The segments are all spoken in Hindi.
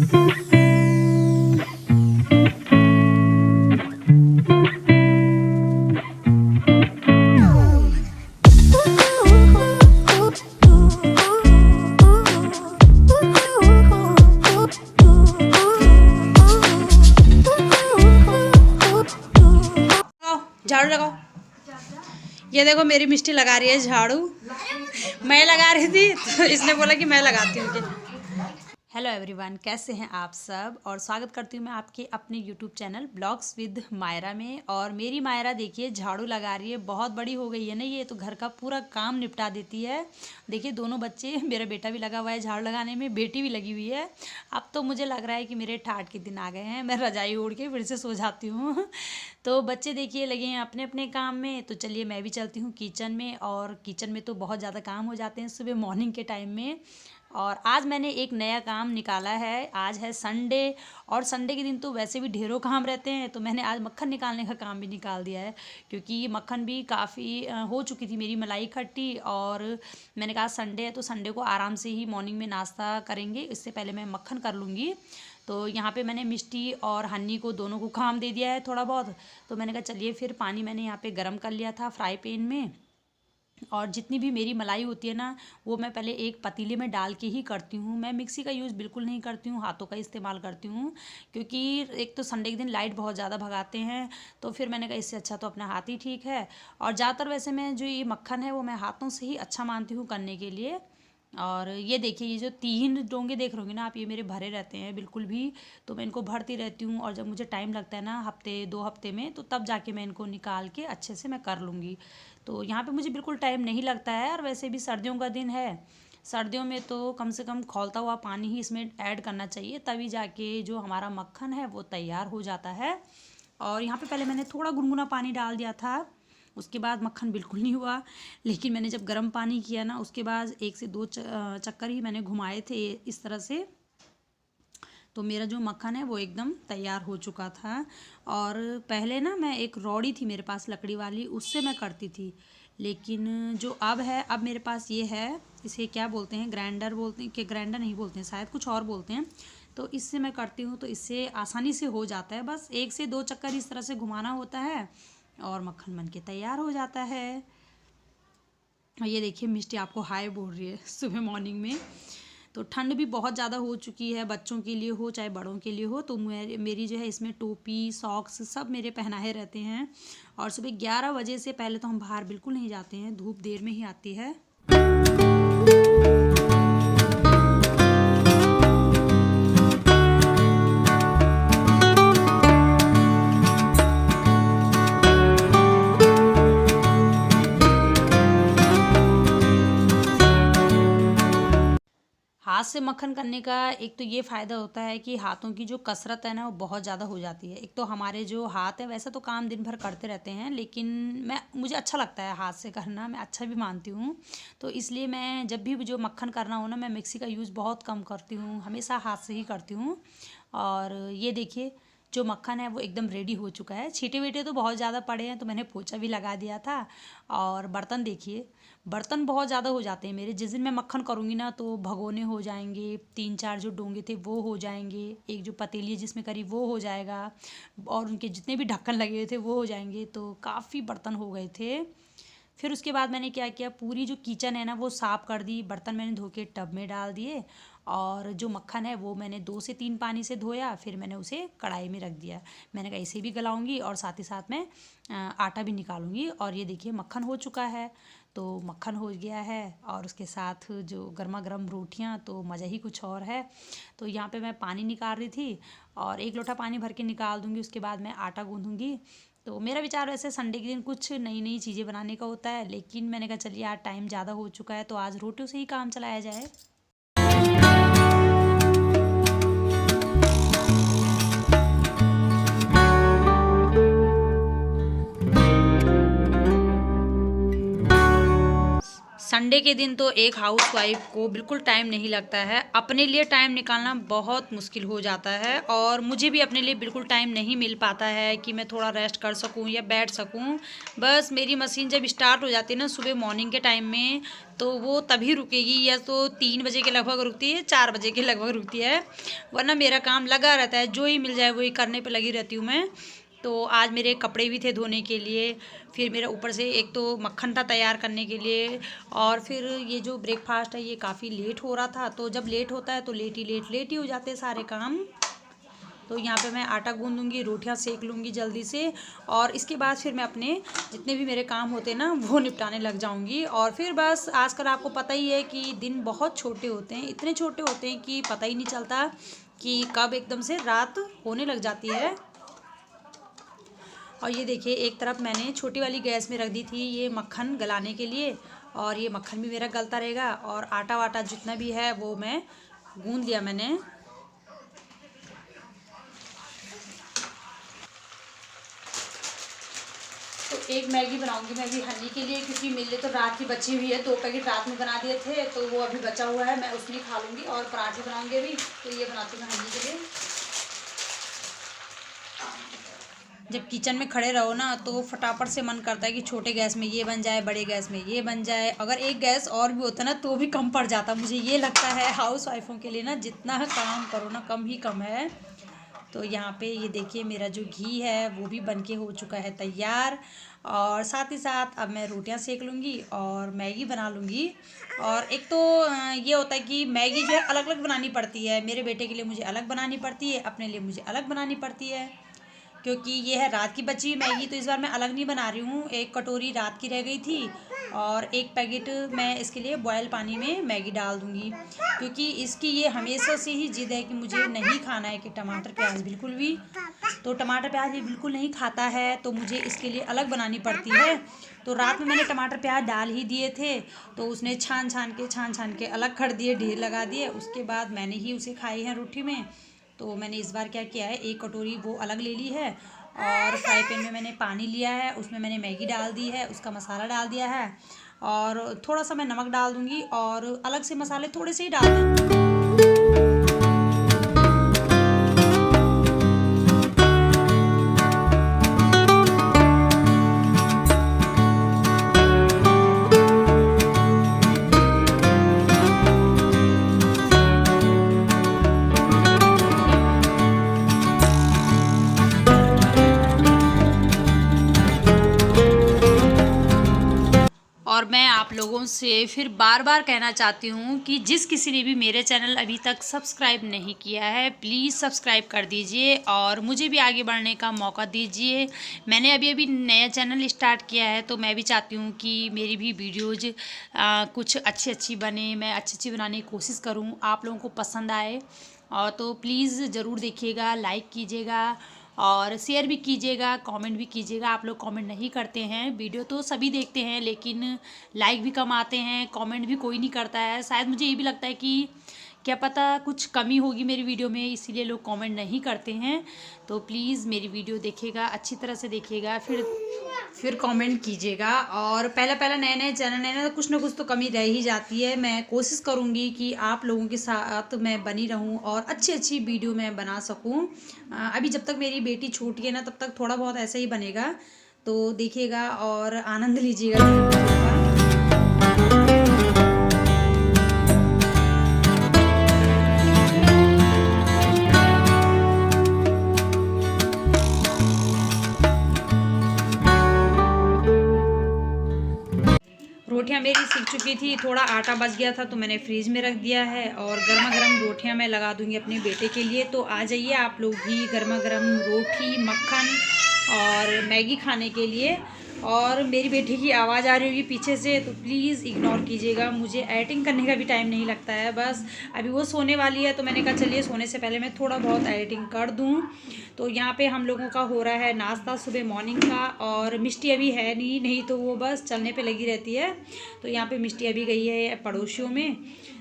झाड़ू लगाओ। ये देखो मेरी मिष्टी लगा रही है झाड़ू। मैं लगा रही थी तो इसने बोला कि मैं लगाती हूँ। हेलो एवरीवन, कैसे हैं आप सब, और स्वागत करती हूँ मैं आपके अपने YouTube channel blogs with Myra में। और मेरी मायरा देखिए झाड़ू लगा रही है। बहुत बड़ी हो गई है ना ये, तो घर का पूरा काम निपटा देती है। देखिए दोनों बच्चे, मेरा बेटा भी लगा हुआ है झाड़ू लगाने में, बेटी भी लगी हुई है। अब तो मुझे लग रहा है कि मेरे ठाठ के दिन आ गए हैं, मैं रजाई ओढ़ के फिर से सो जाती हूँ। तो बच्चे देखिए लगे हैं अपने अपने काम में। तो चलिए मैं भी चलती हूँ किचन में, और किचन में तो बहुत ज़्यादा काम हो जाते हैं सुबह मॉर्निंग के टाइम में। और आज मैंने एक नया काम निकाला है। आज है संडे, और संडे के दिन तो वैसे भी ढेरों काम रहते हैं, तो मैंने आज मक्खन निकालने का काम भी निकाल दिया है। क्योंकि ये मक्खन भी काफ़ी हो चुकी थी मेरी मलाई इकट्ठी, और मैंने कहा संडे है तो संडे को आराम से ही मॉर्निंग में नाश्ता करेंगे, इससे पहले मैं मक्खन कर लूँगी। तो यहाँ पे मैंने मिष्टी और हनी को दोनों को काम दे दिया है थोड़ा बहुत। तो मैंने कहा चलिए फिर पानी मैंने यहाँ पे गर्म कर लिया था फ्राई पैन में। और जितनी भी मेरी मलाई होती है ना, वो मैं पहले एक पतीले में डाल के ही करती हूँ। मैं मिक्सी का यूज़ बिल्कुल नहीं करती हूँ, हाथों का इस्तेमाल करती हूँ। क्योंकि एक तो संडे के दिन लाइट बहुत ज़्यादा भगाते हैं, तो फिर मैंने कहा इससे अच्छा तो अपना हाथ ही ठीक है। और ज़्यादातर वैसे मैं जो ये मक्खन है वो मैं हाथों से ही अच्छा मानती हूँ करने के लिए। और ये देखिए ये जो 3 डोंगे देख रहे होंगे ना आप, ये मेरे भरे रहते हैं बिल्कुल भी। तो मैं इनको भरती रहती हूँ, और जब मुझे टाइम लगता है ना हफ्ते 2 हफ्ते में, तो तब जाके मैं इनको निकाल के अच्छे से मैं कर लूँगी। तो यहाँ पे मुझे बिल्कुल टाइम नहीं लगता है। और वैसे भी सर्दियों का दिन है, सर्दियों में तो कम से कम खौलता हुआ पानी ही इसमें ऐड करना चाहिए, तभी जाके जो हमारा मक्खन है वो तैयार हो जाता है। और यहाँ पे पहले मैंने थोड़ा गुनगुना पानी डाल दिया था, उसके बाद मक्खन बिल्कुल नहीं हुआ। लेकिन मैंने जब गर्म पानी किया ना, उसके बाद 1 से 2 चक्कर ही मैंने घुमाए थे इस तरह से, तो मेरा जो मक्खन है वो एकदम तैयार हो चुका था। और पहले ना मैं एक रौड़ी थी मेरे पास लकड़ी वाली, उससे मैं करती थी। लेकिन जो अब है, अब मेरे पास ये है, इसे क्या बोलते हैं, ग्राइंडर बोलते हैं कि ग्राइंडर नहीं बोलते हैं, शायद कुछ और बोलते हैं। तो इससे मैं करती हूँ, तो इससे आसानी से हो जाता है। बस 1 से 2 चक्कर इस तरह से घुमाना होता है, और मक्खन बन के तैयार हो जाता है। और ये देखिए मिष्टी आपको हाय बोल रही है सुबह मॉर्निंग में। तो ठंड भी बहुत ज़्यादा हो चुकी है, बच्चों के लिए हो चाहे बड़ों के लिए हो। तो मेरी जो है इसमें टोपी सॉक्स सब मेरे पहनाए रहते हैं। और सुबह 11 बजे से पहले तो हम बाहर बिल्कुल नहीं जाते हैं, धूप देर में ही आती है। हाथ से मक्खन करने का एक तो ये फ़ायदा होता है कि हाथों की जो कसरत है ना वो बहुत ज़्यादा हो जाती है। एक तो हमारे जो हाथ है वैसे तो काम दिन भर करते रहते हैं, लेकिन मुझे अच्छा लगता है हाथ से करना, मैं अच्छा भी मानती हूँ। तो इसलिए मैं जब भी जो मक्खन करना हो ना, मैं मिक्सी का यूज़ बहुत कम करती हूँ, हमेशा हाथ से ही करती हूँ। और ये देखिए जो मक्खन है वो एकदम रेडी हो चुका है। छींटे वीटे तो बहुत ज़्यादा पड़े हैं, तो मैंने पोंछा भी लगा दिया था। और बर्तन देखिए, बर्तन बहुत ज़्यादा हो जाते हैं मेरे। जिस दिन मैं मक्खन करूँगी ना, तो भगोने हो जाएंगे, 3-4 जो डोंगे थे वो हो जाएंगे, एक जो पतीली है जिसमें करी वो हो जाएगा, और उनके जितने भी ढक्कन लगे हुए थे वो हो जाएंगे। तो काफ़ी बर्तन हो गए थे। फिर उसके बाद मैंने क्या किया, पूरी जो किचन है ना वो साफ़ कर दी, बर्तन मैंने धो के टब में डाल दिए। और जो मक्खन है वो मैंने 2 से 3 पानी से धोया, फिर मैंने उसे कढ़ाई में रख दिया। मैंने कहा इसे भी गलाऊंगी, और साथ ही साथ मैं आटा भी निकालूंगी। और ये देखिए मक्खन हो चुका है। तो मक्खन हो गया है, और उसके साथ जो गर्मा गर्म रोटियां, तो मज़ा ही कुछ और है। तो यहाँ पे मैं पानी निकाल रही थी, और 1 लोटा पानी भर के निकाल दूँगी, उसके बाद मैं आटा गूँधूँगी। तो मेरा विचार वैसे संडे के दिन कुछ नई नई चीज़ें बनाने का होता है, लेकिन मैंने कहा चलिए आज टाइम ज़्यादा हो चुका है, तो आज रोटियों से ही काम चलाया जाए। संडे संडे के दिन तो एक हाउसवाइफ को बिल्कुल टाइम नहीं लगता है, अपने लिए टाइम निकालना बहुत मुश्किल हो जाता है। और मुझे भी अपने लिए बिल्कुल टाइम नहीं मिल पाता है कि मैं थोड़ा रेस्ट कर सकूं या बैठ सकूं। बस मेरी मशीन जब स्टार्ट हो जाती है ना सुबह मॉर्निंग के टाइम में, तो वो तभी रुकेगी, या तो 3 बजे के लगभग रुकती है, 4 बजे के लगभग रुकती है, वरना मेरा काम लगा रहता है, जो ही मिल जाए वही करने पर लगी रहती हूँ मैं। तो आज मेरे कपड़े भी थे धोने के लिए, फिर मेरा ऊपर से एक तो मक्खन था तैयार करने के लिए, और फिर ये जो ब्रेकफास्ट है ये काफ़ी लेट हो रहा था। तो जब लेट होता है तो लेट ही हो जाते हैं सारे काम। तो यहाँ पे मैं आटा गूंदूंगी, रोटियां सेक लूँगी जल्दी से, और इसके बाद फिर मैं अपने जितने भी मेरे काम होते हैं ना वो निपटाने लग जाऊँगी। और फिर बस आजकल आपको पता ही है कि दिन बहुत छोटे होते हैं, इतने छोटे होते हैं कि पता ही नहीं चलता कि कब एकदम से रात होने लग जाती है। और ये देखिए एक तरफ मैंने छोटी वाली गैस में रख दी थी ये मक्खन गलाने के लिए, और ये मक्खन भी मेरा गलता रहेगा, और आटा वाटा जितना भी है वो मैं गूंद लिया मैंने। तो एक मैगी बनाऊंगी मैं भी हनी के लिए, क्योंकि मेरे लिए तो रात की बची हुई है, 2 पैकेट रात में बना दिए थे तो वो अभी बचा हुआ है, मैं उसमें खा लूँगी। और पराठे बनाऊंगी अभी, तो ये बनाती हूँ हनी के लिए। जब किचन में खड़े रहो ना तो फटाफट से मन करता है कि छोटे गैस में ये बन जाए, बड़े गैस में ये बन जाए। अगर एक गैस और भी होता ना तो भी कम पड़ जाता। मुझे ये लगता है हाउस वाइफों के लिए ना जितना काम करो ना कम ही कम है। तो यहाँ पे ये देखिए मेरा जो घी है वो भी बनके हो चुका है तैयार, और साथ ही साथ अब मैं रोटियां सेक लूँगी और मैगी बना लूँगी। और एक तो ये होता है कि मैगी जो है अलग अलग बनानी पड़ती है, मेरे बेटे के लिए मुझे अलग बनानी पड़ती है, अपने लिए मुझे अलग बनानी पड़ती है, क्योंकि ये है रात की बची हुई मैगी। तो इस बार मैं अलग नहीं बना रही हूँ, एक कटोरी रात की रह गई थी और एक पैकेट मैं इसके लिए बॉयल पानी में मैगी डाल दूँगी, क्योंकि इसकी ये हमेशा से ही जिद है कि मुझे नहीं खाना है कि टमाटर प्याज बिल्कुल भी। तो टमाटर प्याज ये बिल्कुल नहीं खाता है, तो मुझे इसके लिए अलग बनानी पड़ती है। तो रात में मैंने टमाटर प्याज डाल ही दिए थे, तो उसने छान छान के अलग कर दिए, ढेर लगा दिए। उसके बाद मैंने ही उसे खाए हैं रोटी में। तो मैंने इस बार क्या किया है, एक कटोरी वो अलग ले ली है, और फ्राई पैन में मैंने पानी लिया है, उसमें मैंने मैगी डाल दी है, उसका मसाला डाल दिया है, और थोड़ा सा मैं नमक डाल दूँगी, और अलग से मसाले थोड़े से ही डाल दूँगी। और मैं आप लोगों से फिर बार बार कहना चाहती हूँ कि जिस किसी ने भी मेरे चैनल अभी तक सब्सक्राइब नहीं किया है प्लीज़ सब्सक्राइब कर दीजिए और मुझे भी आगे बढ़ने का मौका दीजिए। मैंने अभी नया चैनल स्टार्ट किया है, तो मैं भी चाहती हूँ कि मेरी भी वीडियोज़ कुछ अच्छी बने, मैं अच्छी बनाने की कोशिश करूँ, आप लोगों को पसंद आए। और तो प्लीज़ ज़रूर देखिएगा, लाइक कीजिएगा और शेयर भी कीजिएगा, कमेंट भी कीजिएगा। आप लोग कमेंट नहीं करते हैं, वीडियो तो सभी देखते हैं लेकिन लाइक भी कम आते हैं, कमेंट भी कोई नहीं करता है। शायद मुझे ये भी लगता है कि क्या पता कुछ कमी होगी मेरी वीडियो में, इसीलिए लोग कमेंट नहीं करते हैं। तो प्लीज़ मेरी वीडियो देखिएगा, अच्छी तरह से देखिएगा, फिर कमेंट कीजिएगा। और पहला नए चैनल है, कुछ ना कुछ तो कमी रह ही जाती है। मैं कोशिश करूँगी कि आप लोगों के साथ मैं बनी रहूँ और अच्छी वीडियो मैं बना सकूँ। अभी जब तक मेरी बेटी छोटी है ना तब तक थोड़ा बहुत ऐसा ही बनेगा, तो देखिएगा और आनंद लीजिएगा। रोटियां मेरी सीख चुकी थी, थोड़ा आटा बच गया था तो मैंने फ्रीज में रख दिया है, और गर्मा गर्म रोटियां मैं लगा दूंगी अपने बेटे के लिए। तो आ जाइए आप लोग भी गर्मा गर्म रोटी, मक्खन और मैगी खाने के लिए। और मेरी बेटी की आवाज़ आ रही होगी पीछे से, तो प्लीज़ इग्नोर कीजिएगा, मुझे एडिटिंग करने का भी टाइम नहीं लगता है। बस अभी वो सोने वाली है तो मैंने कहा चलिए सोने से पहले मैं थोड़ा बहुत एडिटिंग कर दूं। तो यहाँ पे हम लोगों का हो रहा है नाश्ता सुबह मॉर्निंग का, और मिष्टी अभी है नहीं तो वो बस चलने पे लगी रहती है। तो यहाँ पे मिष्टी अभी गई है पड़ोसियों में,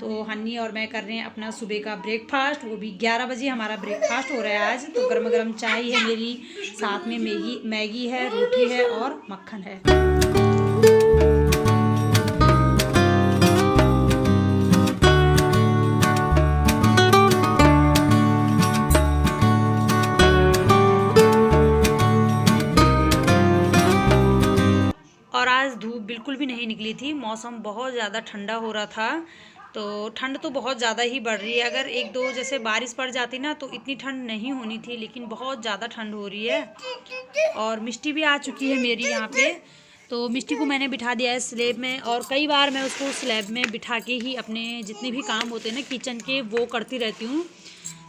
तो हन्नी और मैं कर रहे हैं अपना सुबह का ब्रेकफास्ट। वो भी 11 बजे हमारा ब्रेकफास्ट हो रहा है आज। तो गर्मा गर्म चाय है मेरी, साथ में मैगी है, रोटी है और मक्खन है। नहीं निकली थी। मौसम बहुत ज़्यादा ठंडा हो रहा था, तो ठंड तो बहुत ज़्यादा ही बढ़ रही है। अगर एक दो जैसे बारिश पड़ जाती ना तो इतनी ठंड नहीं होनी थी, लेकिन बहुत ज़्यादा ठंड हो रही है। और मिष्टी भी आ चुकी है मेरी यहाँ पे। तो मिष्टी को मैंने बिठा दिया है स्लैब में, और कई बार मैं उसको स्लैब में बिठा के ही अपने जितने भी काम होते हैं ना किचन के वो करती रहती हूँ।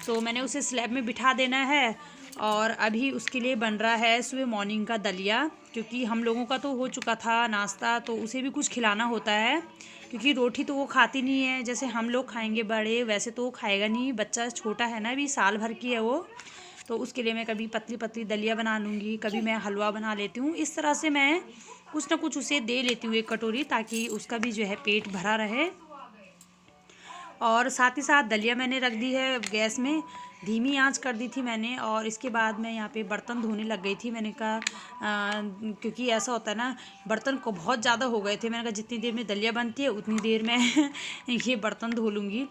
तो मैंने उसे स्लैब में बिठा देना है। और अभी उसके लिए बन रहा है सुबह मॉर्निंग का दलिया, क्योंकि हम लोगों का तो हो चुका था नाश्ता, तो उसे भी कुछ खिलाना होता है। क्योंकि रोटी तो वो खाती नहीं है जैसे हम लोग खाएंगे बड़े, वैसे तो वो खाएगा नहीं। बच्चा छोटा है ना, अभी साल भर की है वो। तो उसके लिए मैं कभी पतली पतली दलिया बना लूँगी, कभी मैं हलवा बना लेती हूँ। इस तरह से मैं कुछ ना कुछ उसे दे लेती हूँ एक कटोरी, ताकि उसका भी जो है पेट भरा रहे। और साथ ही साथ दलिया मैंने रख दी है गैस में, धीमी आंच कर दी थी मैंने। और इसके बाद मैं यहाँ पे बर्तन धोने लग गई थी। मैंने कहा क्योंकि ऐसा होता है ना, बर्तन को बहुत ज़्यादा हो गए थे। मैंने कहा जितनी देर में दलिया बनती है उतनी देर में ये बर्तन धो लूँगी।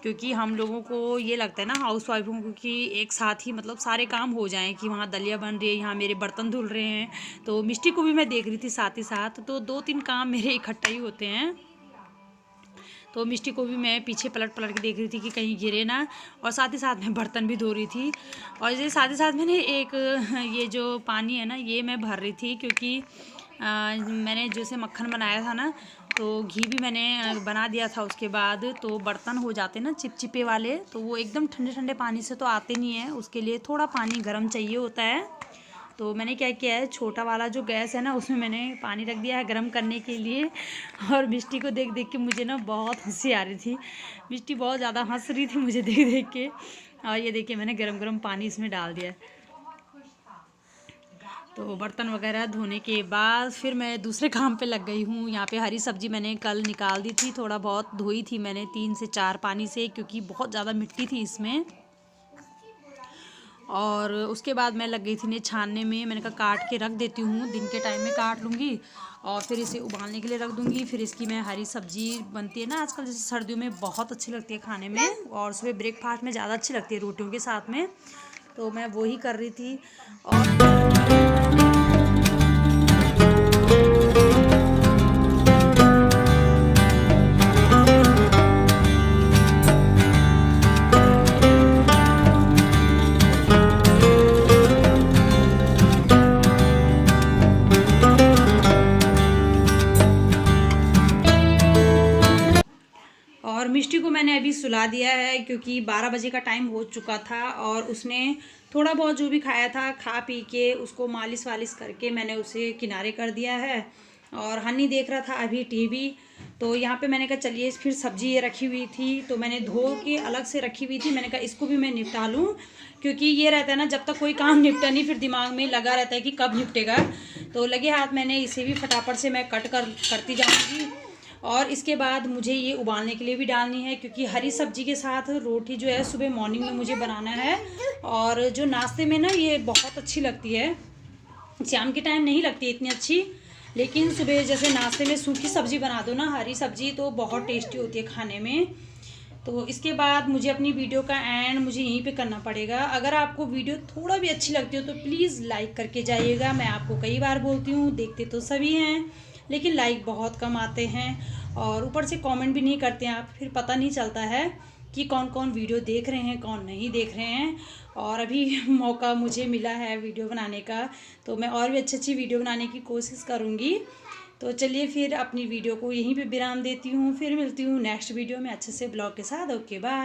क्योंकि हम लोगों को ये लगता है ना हाउस वाइफों को कि एक साथ ही मतलब सारे काम हो जाएँ, कि वहाँ दलिया बन रही है, यहाँ मेरे बर्तन धुल रहे हैं। तो मिष्टी को भी मैं देख रही थी साथ ही साथ, तो 2-3 काम मेरे इकट्ठा ही होते हैं। तो मिष्टी को भी मैं पीछे पलट पलट के देख रही थी कि कहीं गिरे ना, और साथ ही साथ मैं बर्तन भी धो रही थी। और ये साथ ही साथ मैंने एक ये जो पानी है ना ये मैं भर रही थी, क्योंकि मैंने जैसे मक्खन बनाया था ना, तो घी भी मैंने बना दिया था उसके बाद। तो बर्तन हो जाते ना चिपचिपे वाले, तो वो एकदम ठंडे ठंडे पानी से तो आते नहीं है, उसके लिए थोड़ा पानी गर्म चाहिए होता है। तो मैंने क्या किया है, छोटा वाला जो गैस है ना उसमें मैंने पानी रख दिया है गर्म करने के लिए। और मिष्टी को देख देख के मुझे ना बहुत हंसी आ रही थी। मिष्टी बहुत ज़्यादा हंस रही थी मुझे देख देख के। और ये देखिए मैंने गरम गरम पानी इसमें डाल दिया। तो बर्तन वगैरह धोने के बाद फिर मैं दूसरे काम पे लग गई हूँ। यहाँ पे हरी सब्ज़ी मैंने कल निकाल दी थी, थोड़ा बहुत धोई थी मैंने 3 से 4 पानी से, क्योंकि बहुत ज़्यादा मिट्टी थी इसमें। और उसके बाद मैं लग गई थी इन्हें छानने में। मैंने कहा काट के रख देती हूँ, दिन के टाइम में काट लूँगी और फिर इसे उबालने के लिए रख दूँगी। फिर इसकी मैं हरी सब्ज़ी बनती है ना आजकल, जैसे सर्दियों में बहुत अच्छी लगती है खाने में, और सुबह ब्रेकफास्ट में ज़्यादा अच्छी लगती है रोटियों के साथ में। तो मैं वो ही कर रही थी। और मिष्टी को मैंने अभी सुला दिया है, क्योंकि 12 बजे का टाइम हो चुका था। और उसने थोड़ा बहुत जो भी खाया था खा पी के उसको मालिश वालिश करके मैंने उसे किनारे कर दिया है। और हनी देख रहा था अभी टीवी। तो यहाँ पे मैंने कहा चलिए, फिर सब्जी ये रखी हुई थी तो मैंने धो के अलग से रखी हुई थी। मैंने कहा इसको भी मैं निपटा लूँ, क्योंकि ये रहता है ना जब तक कोई काम निपटा नहीं फिर दिमाग में लगा रहता है कि कब निपटेगा। तो लगे हाथ मैंने इसे भी फटाफट से मैं करती जाऊँगी। और इसके बाद मुझे ये उबालने के लिए भी डालनी है, क्योंकि हरी सब्जी के साथ रोटी जो है सुबह मॉर्निंग में मुझे बनाना है। और जो नाश्ते में ना ये बहुत अच्छी लगती है, शाम के टाइम नहीं लगती इतनी अच्छी, लेकिन सुबह जैसे नाश्ते में सूखी सब्ज़ी बना दो ना हरी सब्ज़ी, तो बहुत टेस्टी होती है खाने में। तो इसके बाद मुझे अपनी वीडियो का एंड मुझे यहीं पे करना पड़ेगा। अगर आपको वीडियो थोड़ा भी अच्छी लगती हो तो प्लीज़ लाइक करके जाइएगा। मैं आपको कई बार बोलती हूँ, देखते तो सभी हैं लेकिन लाइक बहुत कम आते हैं, और ऊपर से कमेंट भी नहीं करते हैं आप, फिर पता नहीं चलता है कि कौन कौन वीडियो देख रहे हैं कौन नहीं देख रहे हैं। और अभी मौका मुझे मिला है वीडियो बनाने का, तो मैं और भी अच्छी अच्छी वीडियो बनाने की कोशिश करूँगी। तो चलिए फिर अपनी वीडियो को यहीं पे विराम देती हूँ, फिर मिलती हूँ नेक्स्ट वीडियो में अच्छे से ब्लॉग के साथ। Okay bye.